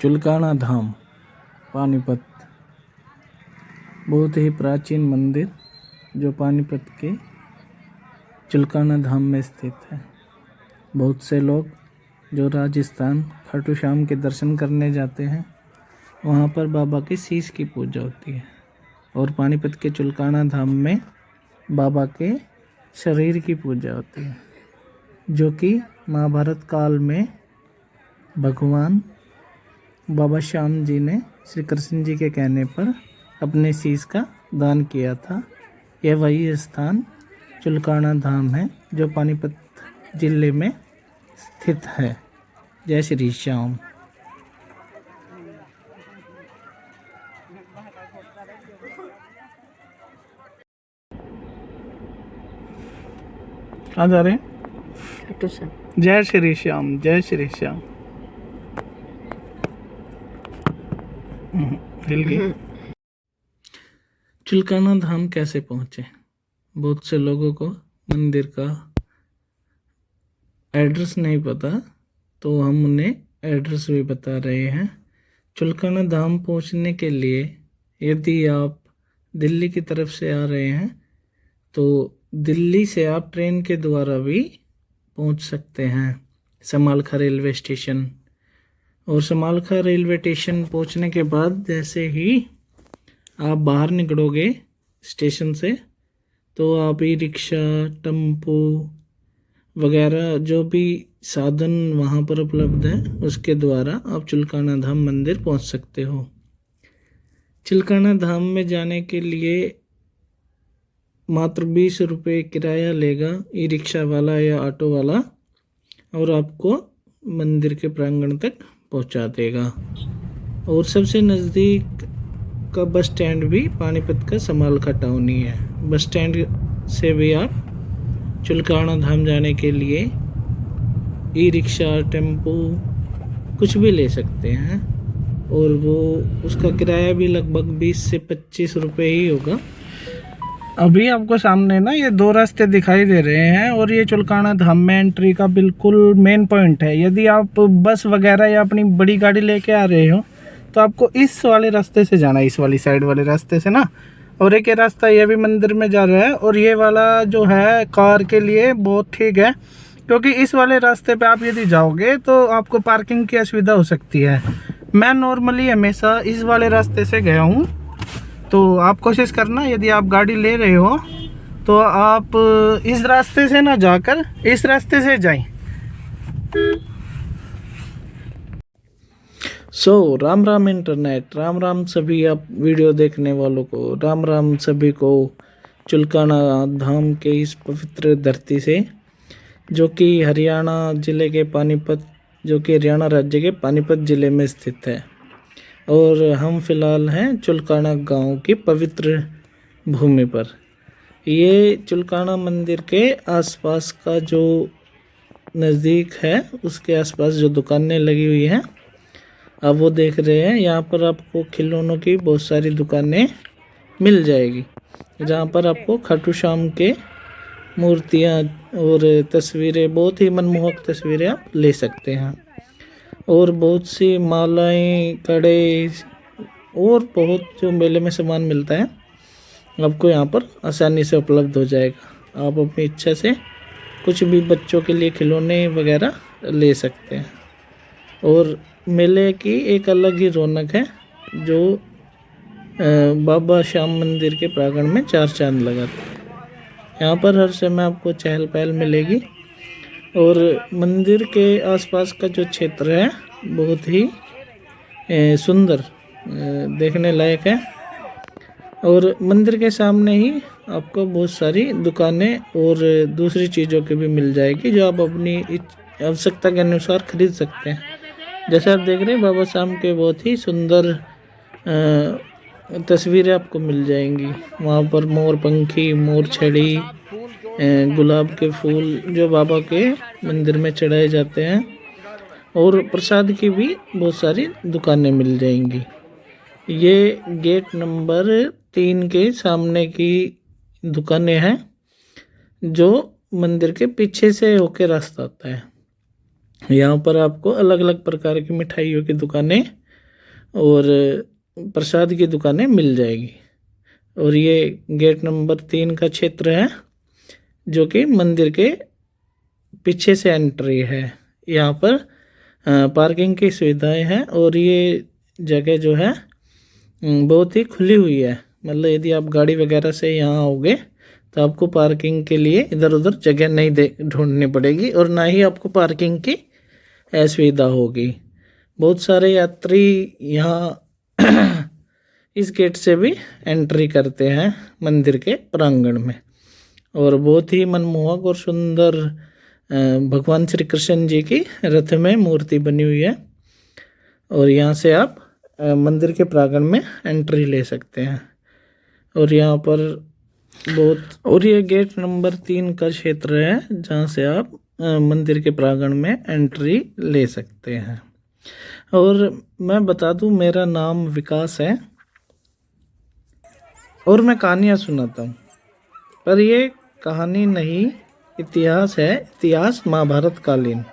चुलकाना धाम पानीपत, बहुत ही प्राचीन मंदिर जो पानीपत के चुलकाना धाम में स्थित है। बहुत से लोग जो राजस्थान खाटू श्याम के दर्शन करने जाते हैं, वहाँ पर बाबा के शीश की पूजा होती है। और पानीपत के चुलकाना धाम में बाबा के शरीर की पूजा होती है, जो कि महाभारत काल में भगवान बाबा श्याम जी ने श्री कृष्ण जी के कहने पर अपने शीश का दान किया था। यह वही स्थान चुलकाना धाम है जो पानीपत जिले में स्थित है। जय श्री श्याम। कहाँ जा रहे हैं? जय श्री श्याम, जय श्री श्याम। हिल गई। चुलकाना धाम कैसे पहुँचे? बहुत से लोगों को मंदिर का एड्रेस नहीं पता, तो हम उन्हें एड्रेस भी बता रहे हैं। चुलकाना धाम पहुँचने के लिए यदि आप दिल्ली की तरफ से आ रहे हैं तो दिल्ली से आप ट्रेन के द्वारा भी पहुँच सकते हैं समालखा रेलवे स्टेशन। और समालखा रेलवे स्टेशन पहुँचने के बाद जैसे ही आप बाहर निकलोगे स्टेशन से, तो आप ई रिक्शा, टेम्पो वगैरह जो भी साधन वहाँ पर उपलब्ध है, उसके द्वारा आप चुलकाना धाम मंदिर पहुँच सकते हो। चुलकाना धाम में जाने के लिए मात्र 20 रुपये किराया लेगा ई रिक्शा वाला या ऑटो वाला, और आपको मंदिर के प्रांगण तक पहुंचा देगा। और सबसे नज़दीक का बस स्टैंड भी पानीपत का समालखा टाउन ही है। बस स्टैंड से भी आप चुलकाना धाम जाने के लिए ई रिक्शा, टेम्पो कुछ भी ले सकते हैं, और वो उसका किराया भी लगभग 20 से 25 रुपये ही होगा। अभी आपको सामने ना ये 2 रास्ते दिखाई दे रहे हैं, और ये चुलकाना धाम में एंट्री का बिल्कुल मेन पॉइंट है। यदि आप बस वगैरह या अपनी बड़ी गाड़ी लेके आ रहे हो तो आपको इस वाले रास्ते से जाना है, इस वाली साइड वाले रास्ते से ना। और एक ये रास्ता ये भी मंदिर में जा रहा है, और ये वाला जो है कार के लिए बहुत ठीक है, क्योंकि इस वाले रास्ते पे आप यदि जाओगे तो आपको पार्किंग की असुविधा हो सकती है। मैं नॉर्मली हमेशा इस वाले रास्ते से गया हूँ, तो आप कोशिश करना यदि आप गाड़ी ले रहे हो तो आप इस रास्ते से ना जाकर इस रास्ते से जाएं। राम राम इंटरनेट, राम राम सभी आप वीडियो देखने वालों को, राम राम सभी को चुलकाना धाम के इस पवित्र धरती से, जो कि हरियाणा जिले के पानीपत, जो कि हरियाणा राज्य के पानीपत जिले में स्थित है। और हम फिलहाल हैं चुलकाना गांव की पवित्र भूमि पर। ये चुलकाना मंदिर के आसपास का जो नज़दीक है, उसके आसपास जो दुकानें लगी हुई हैं आप वो देख रहे हैं। यहाँ पर आपको खिलौनों की बहुत सारी दुकानें मिल जाएगी, जहाँ पर आपको खाटू श्याम के मूर्तियाँ और तस्वीरें, बहुत ही मनमोहक तस्वीरें आप ले सकते हैं। और बहुत सी मालाएं, कड़े और बहुत जो मेले में सामान मिलता है आपको यहाँ पर आसानी से उपलब्ध हो जाएगा। आप अपनी इच्छा से कुछ भी बच्चों के लिए खिलौने वगैरह ले सकते हैं। और मेले की एक अलग ही रौनक है, जो बाबा श्याम मंदिर के प्रांगण में 4 चांद लगाते हैं। यहाँ पर हर समय आपको चहल पहल मिलेगी, और मंदिर के आसपास का जो क्षेत्र है बहुत ही सुंदर देखने लायक है। और मंदिर के सामने ही आपको बहुत सारी दुकानें और दूसरी चीज़ों की भी मिल जाएगी, जो आप अपनी आवश्यकता के अनुसार खरीद सकते हैं। जैसे आप देख रहे हैं बाबा श्याम के बहुत ही सुंदर तस्वीरें आपको मिल जाएंगी। वहाँ पर मोर पंखी, मोर छड़ी, गुलाब के फूल जो बाबा के मंदिर में चढ़ाए जाते हैं, और प्रसाद की भी बहुत सारी दुकानें मिल जाएंगी। ये गेट नंबर 3 के सामने की दुकानें हैं, जो मंदिर के पीछे से होकर रास्ता आता है। यहाँ पर आपको अलग अलग प्रकार की मिठाइयों की दुकानें और प्रसाद की दुकानें मिल जाएगी। और ये गेट नंबर 3 का क्षेत्र है, जो कि मंदिर के पीछे से एंट्री है। यहाँ पर पार्किंग की सुविधाएं हैं और ये जगह जो है बहुत ही खुली हुई है। मतलब यदि आप गाड़ी वगैरह से यहाँ आओगे तो आपको पार्किंग के लिए इधर उधर जगह नहीं ढूंढनी पड़ेगी और ना ही आपको पार्किंग की असुविधा होगी। बहुत सारे यात्री यहाँ इस गेट से भी एंट्री करते हैं मंदिर के प्रांगण में। और बहुत ही मनमोहक और सुंदर भगवान श्री कृष्ण जी की रथ में मूर्ति बनी हुई है। और यहाँ से आप मंदिर के प्रांगण में एंट्री ले सकते हैं। और यहाँ पर और ये गेट नंबर 3 का क्षेत्र है, जहाँ से आप मंदिर के प्रांगण में एंट्री ले सकते हैं। और मैं बता दूं, मेरा नाम विकास है और मैं कहानियाँ सुनाता हूँ। पर ये कहानी नहीं, इतिहास है। इतिहास महाभारत कालीन,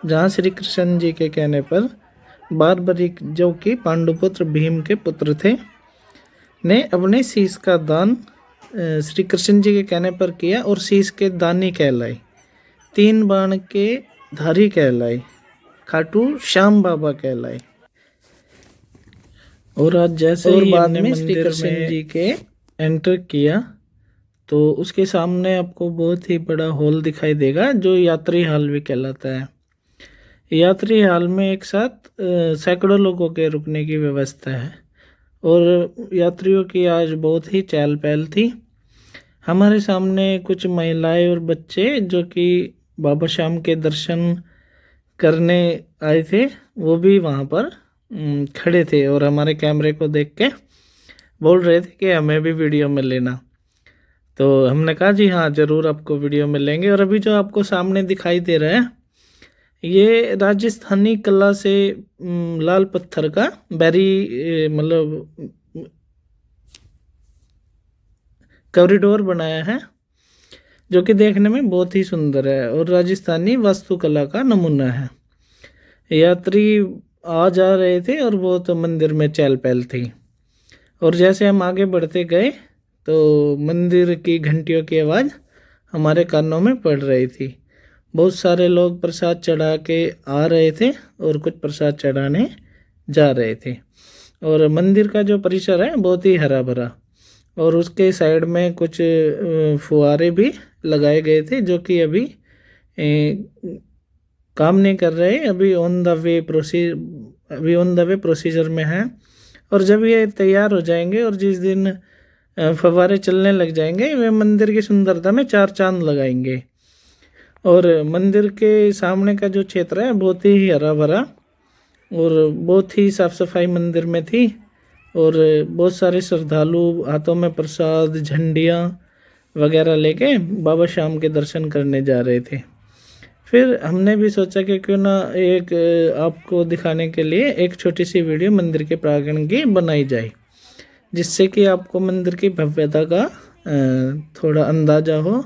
जहाँ श्री कृष्ण जी के कहने पर बारबरिक, जो कि पांडुपुत्र भीम के पुत्र थे, ने अपने शीश का दान श्री कृष्ण जी के कहने पर किया और शीश के दानी कहलाई, 3 बाण के धारी कहलाई, खाटू श्याम बाबा कहलाई। और आज जैसे ही बाद में श्री कृष्ण जी के एंटर किया तो उसके सामने आपको बहुत ही बड़ा हॉल दिखाई देगा, जो यात्री हॉल भी कहलाता है। यात्री हॉल में एक साथ सैकड़ों लोगों के रुकने की व्यवस्था है और यात्रियों की आज बहुत ही चहल पहल थी। हमारे सामने कुछ महिलाएं और बच्चे जो कि बाबा श्याम के दर्शन करने आए थे, वो भी वहाँ पर खड़े थे और हमारे कैमरे को देख के बोल रहे थे कि हमें भी वीडियो में लेना। तो हमने कहा जी हाँ, ज़रूर आपको वीडियो में लेंगे। और अभी जो आपको सामने दिखाई दे रहा है, ये राजस्थानी कला से लाल पत्थर का मतलब कॉरिडोर बनाया है, जो कि देखने में बहुत ही सुंदर है और राजस्थानी वास्तुकला का नमूना है। यात्री आ जा रहे थे और बहुत मंदिर में चहल पहल थी। और जैसे हम आगे बढ़ते गए तो मंदिर की घंटियों की आवाज़ हमारे कानों में पड़ रही थी। बहुत सारे लोग प्रसाद चढ़ा के आ रहे थे और कुछ प्रसाद चढ़ाने जा रहे थे। और मंदिर का जो परिसर है बहुत ही हरा भरा, और उसके साइड में कुछ फुहारे भी लगाए गए थे, जो कि अभी काम नहीं कर रहे, अभी ऑन द वे प्रोसीजर में है। और जब ये तैयार हो जाएंगे और जिस दिन फव्वारे चलने लग जाएंगे, वे मंदिर की सुंदरता में 4 चांद लगाएंगे। और मंदिर के सामने का जो क्षेत्र है बहुत ही हरा भरा और बहुत ही साफ सफाई मंदिर में थी। और बहुत सारे श्रद्धालु हाथों में प्रसाद, झंडियाँ वगैरह लेके बाबा श्याम के दर्शन करने जा रहे थे। फिर हमने भी सोचा कि क्यों ना एक आपको दिखाने के लिए एक छोटी सी वीडियो मंदिर के प्रांगण की बनाई जाए, जिससे कि आपको मंदिर की भव्यता का थोड़ा अंदाज़ा हो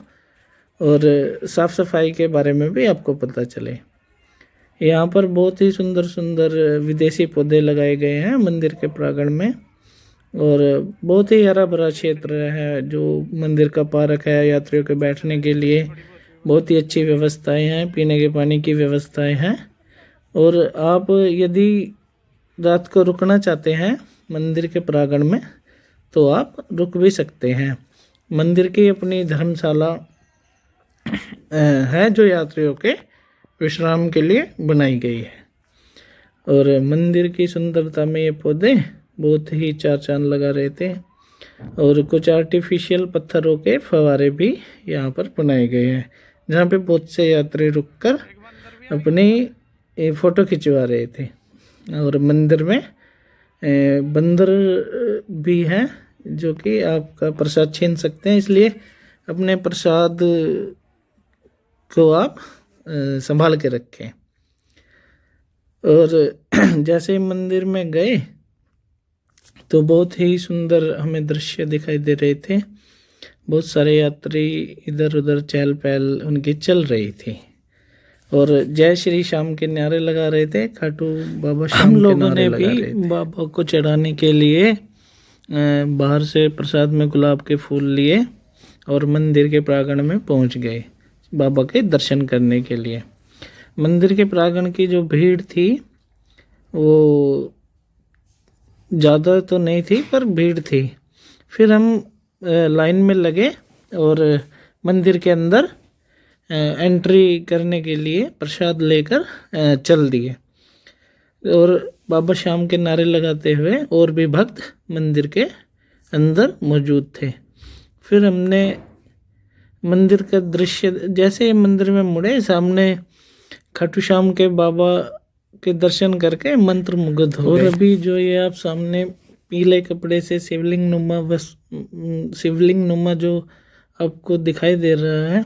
और साफ़ सफाई के बारे में भी आपको पता चले। यहाँ पर बहुत ही सुंदर सुंदर विदेशी पौधे लगाए गए हैं मंदिर के प्रांगण में, और बहुत ही हरा भरा क्षेत्र है। जो मंदिर का पार्क है, यात्रियों के बैठने के लिए बहुत ही अच्छी व्यवस्थाएं हैं, पीने के पानी की व्यवस्थाएं हैं। और आप यदि रात को रुकना चाहते हैं मंदिर के प्रांगण में तो आप रुक भी सकते हैं। मंदिर की अपनी धर्मशाला है जो यात्रियों के विश्राम के लिए बनाई गई है। और मंदिर की सुंदरता में ये पौधे बहुत ही 4 चांद लगा रहे थे। और कुछ आर्टिफिशियल पत्थरों के फव्वारे भी यहाँ पर बनाए गए हैं, जहाँ पे बहुत से यात्री रुककर अपनी फ़ोटो खिंचवा रहे थे। और मंदिर में बंदर भी हैं जो कि आपका प्रसाद छीन सकते हैं, इसलिए अपने प्रसाद को आप संभाल के रखें। और जैसे ही मंदिर में गए तो बहुत ही सुंदर हमें दृश्य दिखाई दे रहे थे। बहुत सारे यात्री इधर उधर चहल पहल उनकी चल रही थी। और जय श्री श्याम के नारे लगा रहे थे। खाटू बाबा श्याम हम लोगों ने भी बाबा को चढ़ाने के लिए बाहर से प्रसाद में गुलाब के फूल लिए और मंदिर के प्रांगण में पहुंच गए बाबा के दर्शन करने के लिए। मंदिर के प्रांगण की जो भीड़ थी वो ज़्यादा तो नहीं थी पर भीड़ थी। फिर हम लाइन में लगे और मंदिर के अंदर एंट्री करने के लिए प्रसाद लेकर चल दिए और बाबा श्याम के नारे लगाते हुए और भी भक्त मंदिर के अंदर मौजूद थे। फिर हमने मंदिर का दृश्य जैसे ही मंदिर में मुड़े, सामने खाटू श्याम के बाबा के दर्शन करके मंत्र मुग्ध हो गए। और अभी जो ये आप सामने पीले कपड़े से शिवलिंग नुमा जो आपको दिखाई दे रहा है,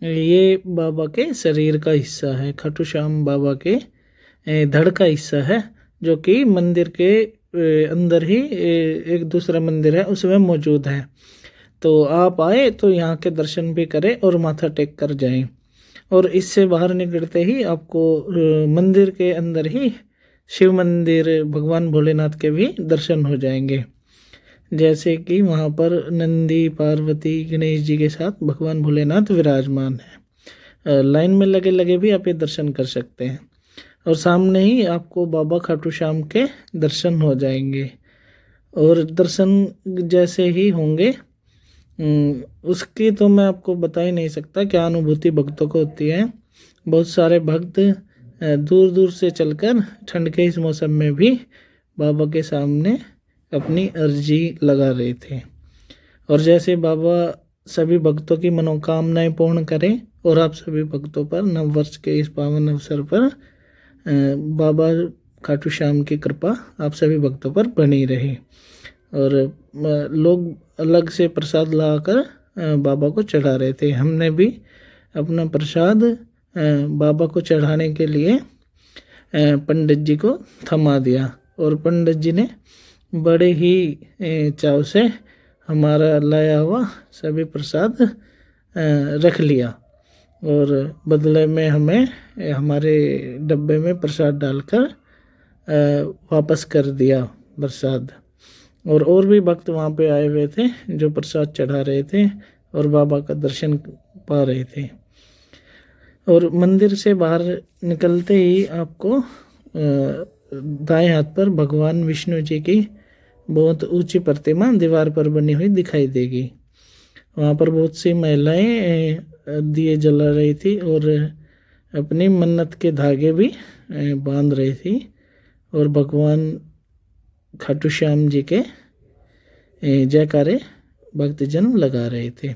ये बाबा के शरीर का हिस्सा है। खाटू श्याम बाबा के धड़ का हिस्सा है जो कि मंदिर के अंदर ही एक दूसरा मंदिर है उसमें मौजूद है। तो आप आए तो यहाँ के दर्शन भी करें और माथा टेक कर जाएं। और इससे बाहर निकलते ही आपको मंदिर के अंदर ही शिव मंदिर भगवान भोलेनाथ के भी दर्शन हो जाएंगे। जैसे कि वहाँ पर नंदी, पार्वती, गणेश जी के साथ भगवान भोलेनाथ विराजमान है। लाइन में लगे लगे भी आप ये दर्शन कर सकते हैं और सामने ही आपको बाबा खाटू श्याम के दर्शन हो जाएंगे। और दर्शन जैसे ही होंगे उसकी तो मैं आपको बता ही नहीं सकता क्या अनुभूति भक्तों को होती है। बहुत सारे भक्त दूर दूर से चलकर ठंड के इस मौसम में भी बाबा के सामने अपनी अर्जी लगा रहे थे। और जैसे बाबा सभी भक्तों की मनोकामनाएं पूर्ण करें और आप सभी भक्तों पर नववर्ष के इस पावन अवसर पर बाबा खाटू श्याम की कृपा आप सभी भक्तों पर बनी रहे। और लोग अलग से प्रसाद लाकर बाबा को चढ़ा रहे थे। हमने भी अपना प्रसाद बाबा को चढ़ाने के लिए पंडित जी को थमा दिया और पंडित जी ने बड़े ही चाव से हमारा लाया हुआ सभी प्रसाद रख लिया और बदले में हमें हमारे डब्बे में प्रसाद डालकर वापस कर दिया प्रसाद। और भी भक्त वहाँ पे आए हुए थे जो प्रसाद चढ़ा रहे थे और बाबा का दर्शन पा रहे थे। और मंदिर से बाहर निकलते ही आपको दाएं हाथ पर भगवान विष्णु जी की बहुत ऊंची प्रतिमा दीवार पर बनी हुई दिखाई देगी। वहाँ पर बहुत सी महिलाएं दिए जला रही थी और अपनी मन्नत के धागे भी बांध रही थी और भगवान खाटू श्याम जी के जयकारे भक्तजन लगा रहे थे।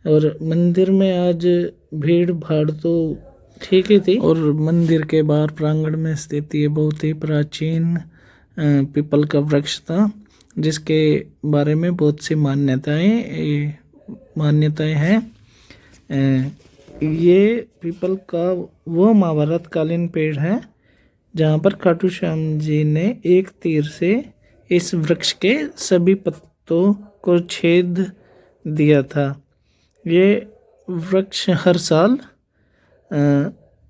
और मंदिर में आज भीड़ भाड़ तो ठीक ही थी। और मंदिर के बाहर प्रांगण में स्थित ये बहुत ही प्राचीन पीपल का वृक्ष था जिसके बारे में बहुत सी मान्यताएं हैं। ये पीपल का वो महाभारत कालीन पेड़ है जहाँ पर खाटू श्याम जी ने एक तीर से इस वृक्ष के सभी पत्तों को छेद दिया था। ये वृक्ष हर साल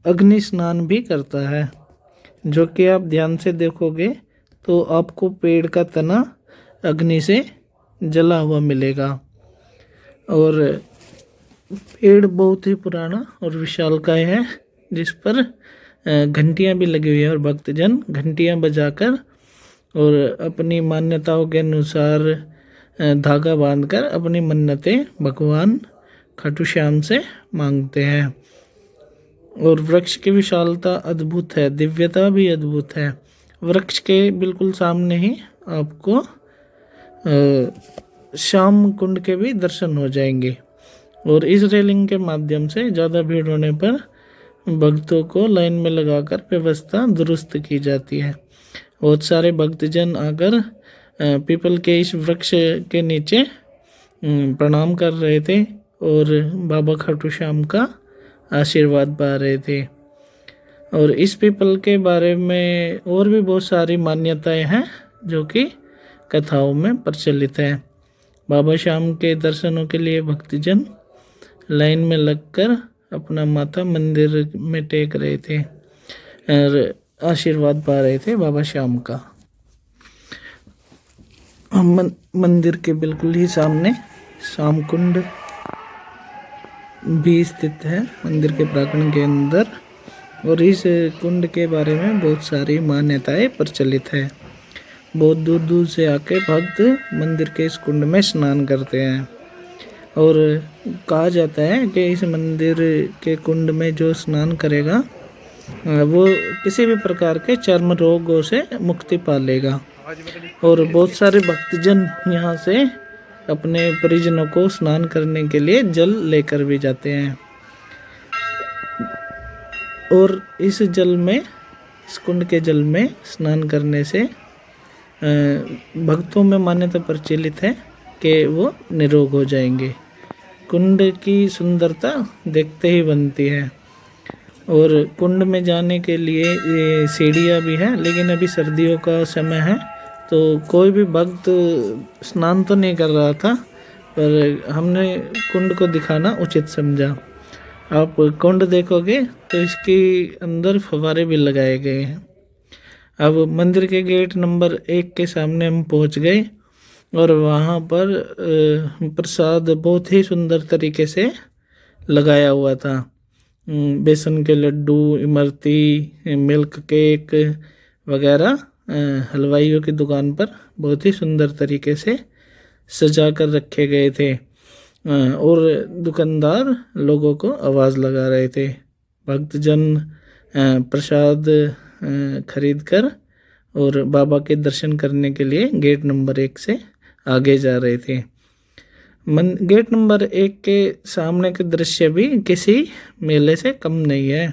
अग्नि स्नान भी करता है, जो कि आप ध्यान से देखोगे तो आपको पेड़ का तना अग्नि से जला हुआ मिलेगा। और पेड़ बहुत ही पुराना और विशालकाय है जिस पर घंटियां भी लगी हुई है और भक्तजन घंटियां बजाकर और अपनी मान्यताओं के अनुसार धागा बांधकर अपनी मन्नतें भगवान खाटू श्याम से मांगते हैं। और वृक्ष की विशालता अद्भुत है, दिव्यता भी अद्भुत है। वृक्ष के बिल्कुल सामने ही आपको श्याम कुंड के भी दर्शन हो जाएंगे। और इस रेलिंग के माध्यम से ज़्यादा भीड़ होने पर भक्तों को लाइन में लगाकर व्यवस्था दुरुस्त की जाती है। बहुत सारे भक्तजन आकर पीपल के इस वृक्ष के नीचे प्रणाम कर रहे थे और बाबा खाटू श्याम का आशीर्वाद पा रहे थे। और इस पीपल के बारे में और भी बहुत सारी मान्यताएं हैं जो कि कथाओं में प्रचलित है। बाबा श्याम के दर्शनों के लिए भक्तजन लाइन में लगकर अपना माथा मंदिर में टेक रहे थे और आशीर्वाद पा रहे थे बाबा श्याम का। मंदिर के बिल्कुल ही सामने श्याम कुंड भी स्थित है मंदिर के प्रांगण के अंदर, और इस कुंड के बारे में बहुत सारी मान्यताएं प्रचलित है। बहुत दूर दूर से आके भक्त मंदिर के इस कुंड में स्नान करते हैं, और कहा जाता है कि इस मंदिर के कुंड में जो स्नान करेगा वो किसी भी प्रकार के चर्म रोगों से मुक्ति पा लेगा। और बहुत सारे भक्तजन यहाँ से अपने परिजनों को स्नान करने के लिए जल लेकर भी जाते हैं। और इस जल में, इस कुंड के जल में स्नान करने से भक्तों में मान्यता प्रचलित है कि वो निरोग हो जाएंगे। कुंड की सुंदरता देखते ही बनती है, और कुंड में जाने के लिए सीढ़ियाँ भी हैं, लेकिन अभी सर्दियों का समय है तो कोई भी भक्त स्नान तो नहीं कर रहा था, पर हमने कुंड को दिखाना उचित समझा। आप कुंड देखोगे तो इसके अंदर फव्वारे भी लगाए गए हैं। अब मंदिर के गेट नंबर 1 के सामने हम पहुंच गए, और वहाँ पर प्रसाद बहुत ही सुंदर तरीके से लगाया हुआ था। बेसन के लड्डू, इमरती, मिल्क केक वगैरह हलवाइयों की दुकान पर बहुत ही सुंदर तरीके से सजा कर रखे गए थे, और दुकानदार लोगों को आवाज़ लगा रहे थे। भक्तजन प्रसाद खरीद कर और बाबा के दर्शन करने के लिए गेट नंबर 1 से आगे जा रहे थे। गेट नंबर 1 के सामने के दृश्य भी किसी मेले से कम नहीं है।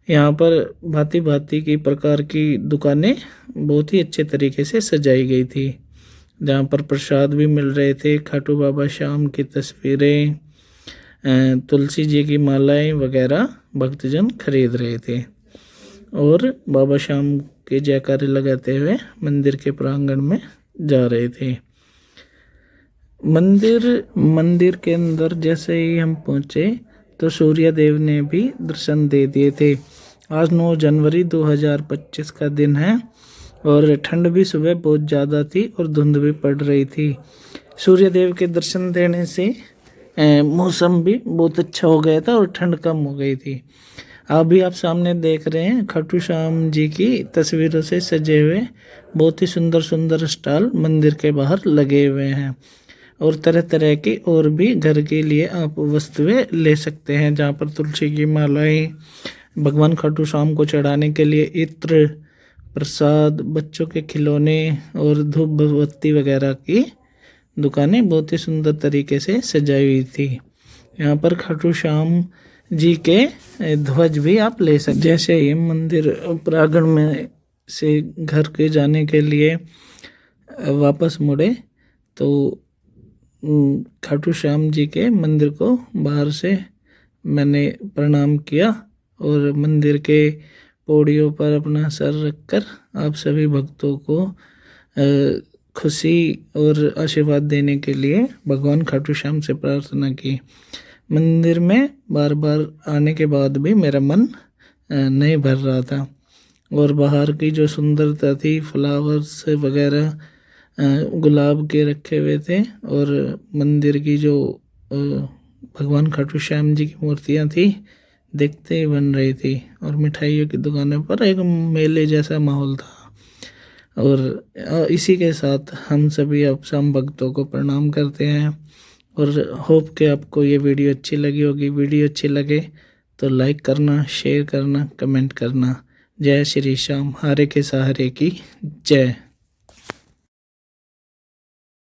यहाँ पर भांति भांति की प्रकार की दुकानें बहुत ही अच्छे तरीके से सजाई गई थी, जहाँ पर प्रसाद भी मिल रहे थे, खाटू बाबा श्याम की तस्वीरें, तुलसी जी की मालाएं वगैरह भक्तजन खरीद रहे थे, और बाबा श्याम के जयकारे लगाते हुए मंदिर के प्रांगण में जा रहे थे। मंदिर के अंदर जैसे ही हम पहुँचे तो सूर्य देव ने भी दर्शन दे दिए थे। आज 9 जनवरी 2025 का दिन है, और ठंड भी सुबह बहुत ज़्यादा थी और धुंध भी पड़ रही थी। सूर्य देव के दर्शन देने से मौसम भी बहुत अच्छा हो गया था और ठंड कम हो गई थी। अभी आप सामने देख रहे हैं खाटू श्याम जी की तस्वीरों से सजे हुए बहुत ही सुंदर सुंदर स्टॉल मंदिर के बाहर लगे हुए हैं, और तरह तरह की और भी घर के लिए आप वस्तुएं ले सकते हैं, जहाँ पर तुलसी की मालाएं, भगवान खाटू श्याम को चढ़ाने के लिए इत्र, प्रसाद, बच्चों के खिलौने और धूप बत्ती वगैरह की दुकानें बहुत ही सुंदर तरीके से सजाई हुई थी। यहाँ पर खाटू श्याम जी के ध्वज भी आप ले सकते। जैसे ही मंदिर प्रांगण में से घर के जाने के लिए वापस मुड़े तो खाटू श्याम जी के मंदिर को बाहर से मैंने प्रणाम किया, और मंदिर के पौड़ियों पर अपना सर रखकर आप सभी भक्तों को खुशी और आशीर्वाद देने के लिए भगवान खाटू श्याम से प्रार्थना की। मंदिर में बार बार आने के बाद भी मेरा मन नहीं भर रहा था, और बाहर की जो सुंदरता थी, फ्लावर्स वगैरह गुलाब के रखे हुए थे, और मंदिर की जो भगवान खाटू श्याम जी की मूर्तियाँ थी देखते ही बन रही थी, और मिठाइयों की दुकानों पर एक मेले जैसा माहौल था। और इसी के साथ हम सभी अब शाम भक्तों को प्रणाम करते हैं, और होप कि आपको ये वीडियो अच्छी लगी होगी। वीडियो अच्छी लगे तो लाइक करना, शेयर करना, कमेंट करना। जय श्री श्याम, हारे के सहारे की जय।